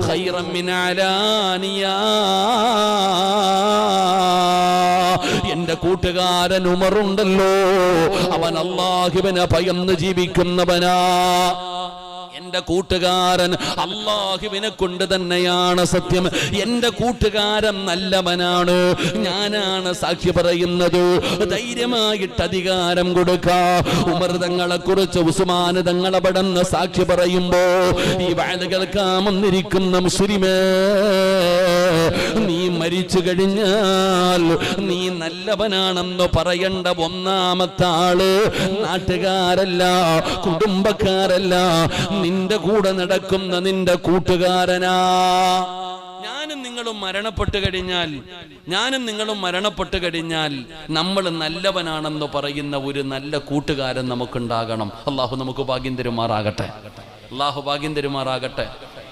ഖൈറൻ മിൻ അലാനിയാ. എന്റെ കൂട്ടുകാരൻ ഉമറുണ്ടല്ലോ, അവൻ അല്ലാഹുവിനെ ഭയന്ന് ജീവിക്കുന്നവനാ. എന്റെ കൂട്ടുകാരൻ അല്ലാഹുവിനെ കൊണ്ട് തന്നെയാണ് സത്യം. എന്റെ കൂട്ടുകാരൻ നല്ലവനാണ്. ഞാനാണ് സാക്ഷി പറയുന്നത്. ധൈര്യമായിട്ട് അധികാരം കൊടുക്കാ. ഉമർ തങ്ങളെ കുറിച്ച് ഉസ്മാൻ തങ്ങളെ പടന്ന് സാക്ഷി പറയുമ്പോ ഈ വഅദ് കേൾക്കാൻ വന്നിരിക്കുന്ന മുസ്ലിമേ, നീ മരിച്ചു കഴിഞ്ഞാൽ നീ നല്ലവനാണെന്ന് പറയേണ്ട ഒന്നാമത്തെ ആള് നാട്ടുകാരല്ല, കുടുംബക്കാരല്ല, നിന്റെ കൂടെ നടക്കുന്ന നിന്റെ കൂട്ടുകാരനാ. ഞാനും നിങ്ങളും മരണപ്പെട്ടു കഴിഞ്ഞാൽ നമ്മൾ നല്ലവനാണെന്ന് പറയുന്ന ഒരു നല്ല കൂട്ടുകാരൻ നമുക്കുണ്ടാകണം. അള്ളാഹു നമുക്ക് ഭാഗ്യം തരുമാറാകട്ടെ.